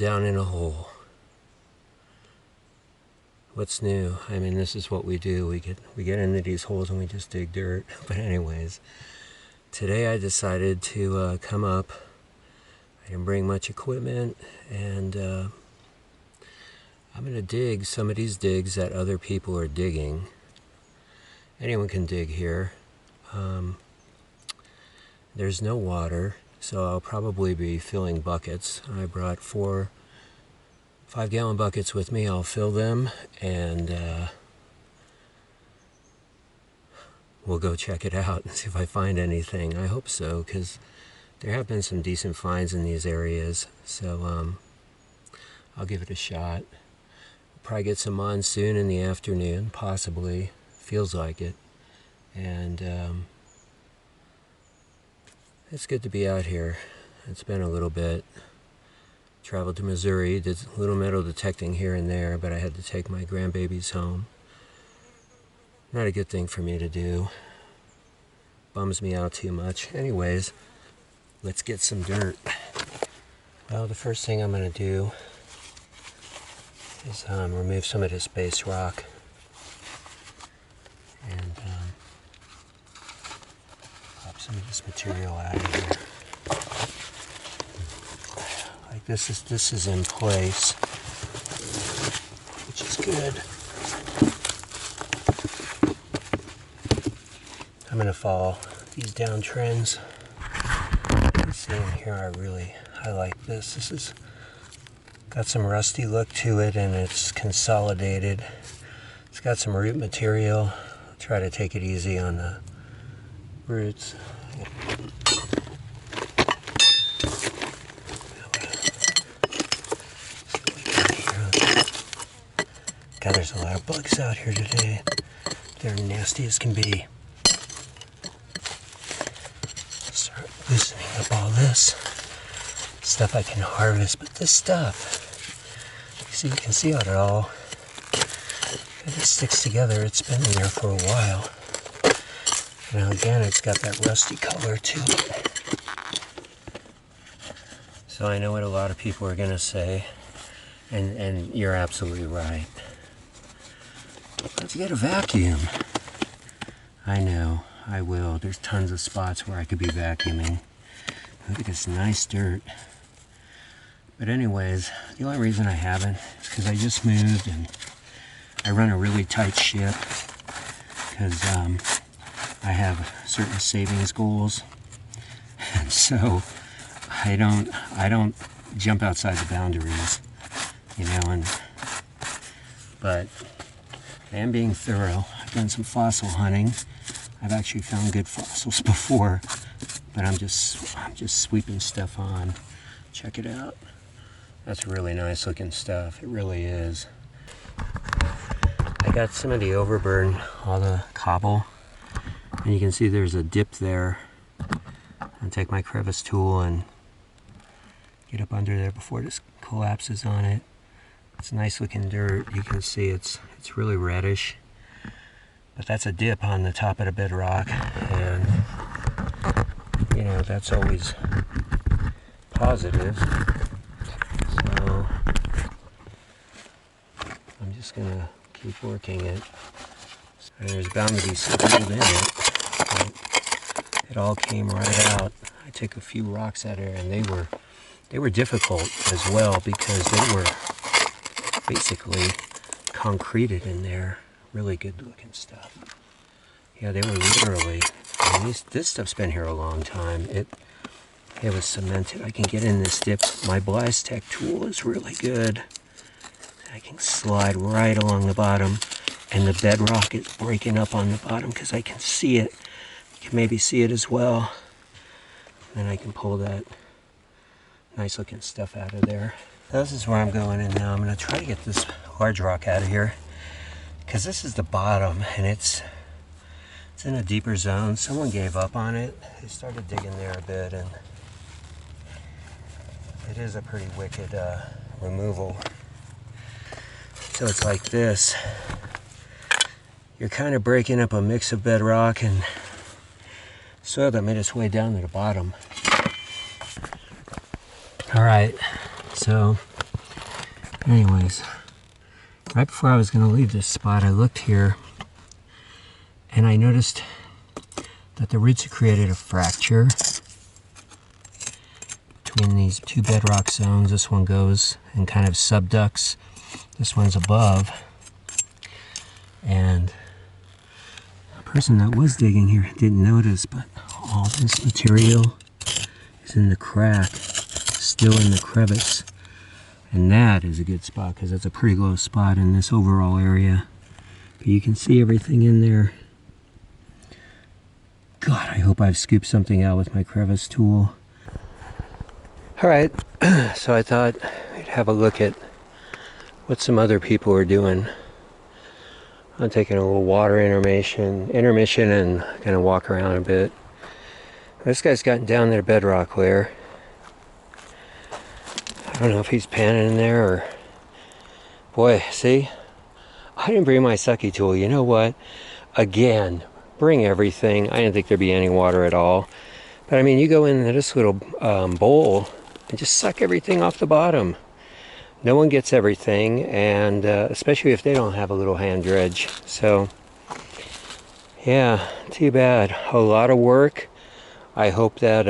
down in a hole. What's new? I mean, this is what we do. We get into these holes and we just dig dirt. But anyways, today I decided to come up. I didn't bring much equipment, and I'm going to dig some of these digs that other people are digging. Anyone can dig here. There's no water, so I'll probably be filling buckets. I brought 4 5-gallon buckets with me. I'll fill them, and we'll go check it out and see if I find anything. I hope so, because there have been some decent finds in these areas, so I'll give it a shot. Probably get some monsoon in the afternoon, possibly. Feels like it. And it's good to be out here. It's been a little bit. Traveled to Missouri, did a little metal detecting here and there, but I had to take my grandbabies home. Not a good thing for me to do. Bums me out too much. Anyways, let's get some dirt. Well, the first thing I'm going to do is remove some of this base rock. And pop some of this material out of here. Like this is in place, which is good. I'm gonna follow these down trends. You can see in here, I like this. This has got some rusty look to it, and it's consolidated. It's got some root material. I'll try to take it easy on the roots. God, there's a lot of bugs out here today. They're nasty as can be. Start loosening up all this stuff I can harvest, but this stuff, you can see how it all sticks together. It's been in there for a while. Now again, it's got that rusty color to it. So I know what a lot of people are gonna say, and you're absolutely right. Let's get a vacuum. I know, I will. There's tons of spots where I could be vacuuming. Look at this nice dirt. But anyways, the only reason I haven't is because I just moved and I run a really tight ship because I have certain savings goals, and so I don't jump outside the boundaries, you know. But I am being thorough. I've done some fossil hunting. I've actually found good fossils before, but I'm just sweeping stuff on. Check it out. That's really nice looking stuff. It really is. I got some of the overburn, all the cobble, and you can see there's a dip there. I'll take my crevice tool and get up under there before this collapses on it. It's nice looking dirt. You can see it's really reddish, but that's a dip on the top of the bedrock, and you know, that's always positive. So I'm just gonna keep working it. And there's bound to be some gold in it, but it all came right out. I took a few rocks out of there, and they were difficult as well because they were basically concreted in there. Really good looking stuff. Yeah, they were literally, I mean, this stuff's been here a long time. It was cemented. I can get in this dip. My Blastech tool is really good. I can slide right along the bottom, and the bedrock is breaking up on the bottom because I can see it. You can maybe see it as well. And I can pull that nice looking stuff out of there. This is where I'm going in now. I'm going to try to get this large rock out of here because this is the bottom, and it's in a deeper zone. Someone gave up on it. They started digging there a bit, and it is a pretty wicked removal. So it's like this. You're kind of breaking up a mix of bedrock and soil that made its way down to the bottom. All right, so Anyways, right before I was going to leave this spot, I looked here and I noticed that the roots had created a fracture between these two bedrock zones. This one goes and kind of subducts. This one's above. And the person that was digging here didn't notice, but all this material is in the crack, still in the crevice. And that is a good spot because that's a pretty low spot in this overall area. But you can see everything in there. God, I hope I've scooped something out with my crevice tool. All right, so I thought we'd have a look at what some other people are doing. I'm taking a little water intermission and gonna walk around a bit. This guy's gotten down to the bedrock layer. I don't know if he's panning in there or... Boy, see? I didn't bring my sucky tool. You know what? Again, bring everything. I didn't think there'd be any water at all. But I mean, you go into this little bowl and just suck everything off the bottom. No one gets everything, and especially if they don't have a little hand dredge. So, yeah, too bad. A lot of work. I hope that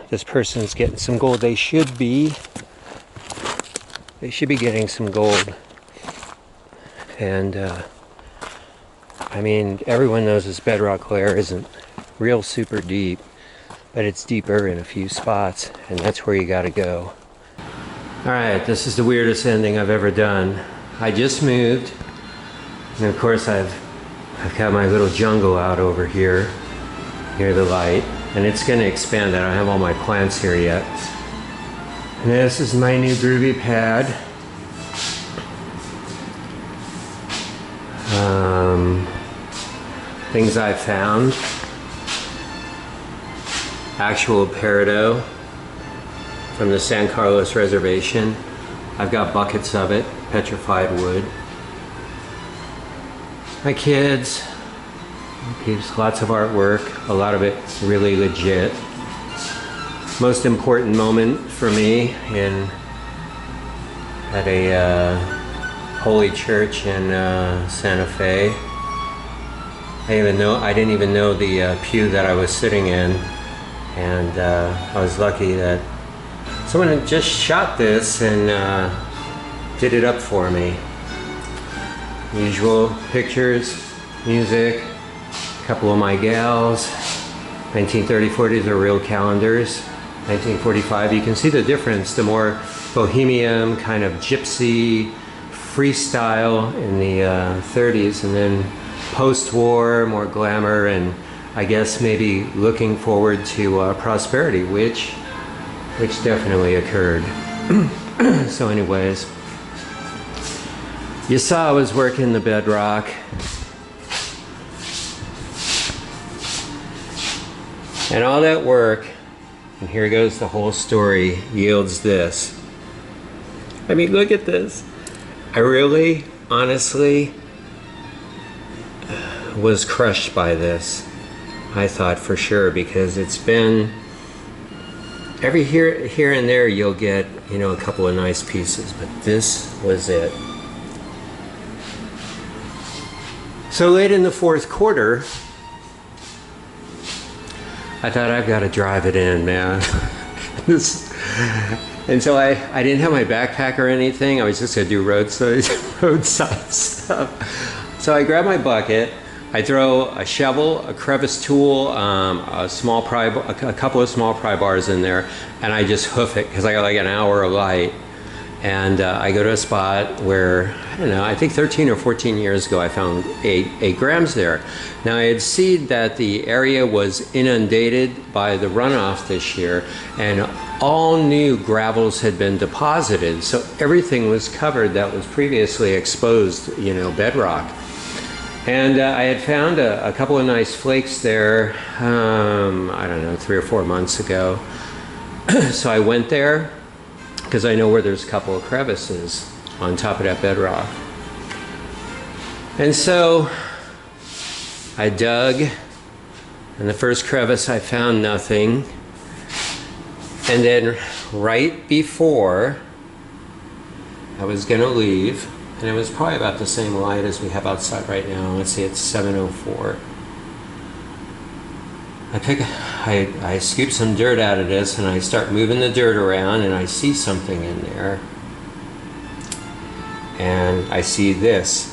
this person's getting some gold. They should be. They should be getting some gold. And, I mean, everyone knows this bedrock layer isn't real super deep, but it's deeper in a few spots, and that's where you gotta go. Alright, this is the weirdest ending I've ever done. I just moved, and of course I've got my little jungle out over here, near the light, and it's gonna expand. I don't have all my plants here yet. And this is my new groovy pad. Things I found. Actual peridot from the San Carlos Reservation. I've got buckets of it, petrified wood. My kids, lots of artwork, a lot of it really legit. Most important moment for me at a holy church in Santa Fe. I didn't even know the pew that I was sitting in, and I was lucky that someone had just shot this and did it up for me. Usual pictures, music, a couple of my gals. 1934, these are real calendars. 1945, you can see the difference, the more bohemian, kind of gypsy, freestyle in the 30s, and then post-war, more glamour, and I guess maybe looking forward to prosperity, which definitely occurred. So anyways, you saw I was working the bedrock. And all that work, and here goes the whole story, yields this. I mean, look at this. I really, honestly, was crushed by this. I thought for sure, because it's been every here and there you'll get, you know, a couple of nice pieces, but this was it. So late in the fourth quarter, I thought, I've got to drive it in, man. And so I didn't have my backpack or anything. I was just gonna do roadside stuff. So I grab my bucket, I throw a shovel, a crevice tool, a couple of small pry bars in there, and I just hoof it, because I got like an hour of light. And I go to a spot where, I don't know, I think 13 or 14 years ago I found 8 grams there. Now I had seen that the area was inundated by the runoff this year, and all new gravels had been deposited, so everything was covered that was previously exposed, you know, bedrock. And I had found a couple of nice flakes there, I don't know, 3 or 4 months ago. So I went there, because I know where there's a couple of crevices on top of that bedrock. And so I dug, and the first crevice I found nothing. And then right before I was gonna leave, and it was probably about the same light as we have outside right now. Let's see, it's 7:04. I scoop some dirt out of this, and I start moving the dirt around, and I see something in there. And I see this.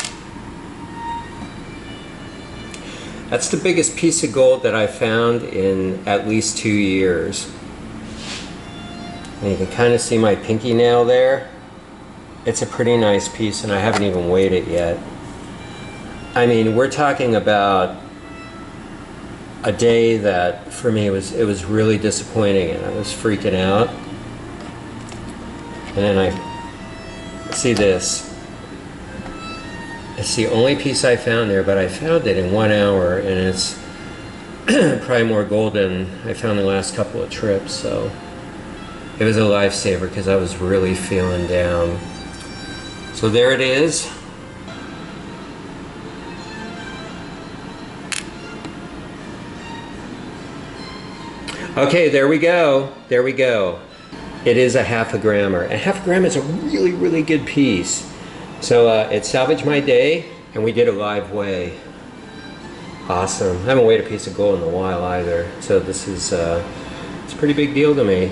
That's the biggest piece of gold that I found in at least 2 years. And you can kind of see my pinky nail there. It's a pretty nice piece, and I haven't even weighed it yet. I mean, we're talking about a day that for me it was really disappointing, and I was freaking out. And then I see this. It's the only piece I found there, but I found it in 1 hour, and it's probably more gold than I found the last couple of trips. So it was a lifesaver because I was really feeling down. So there it is. Okay, there we go. There we go. It is a 1/2 gram. A 1/2 gram is a really, really good piece. So it salvaged my day, and we did a live weigh. Awesome. I haven't weighed a piece of gold in a while either. So this is it's a pretty big deal to me.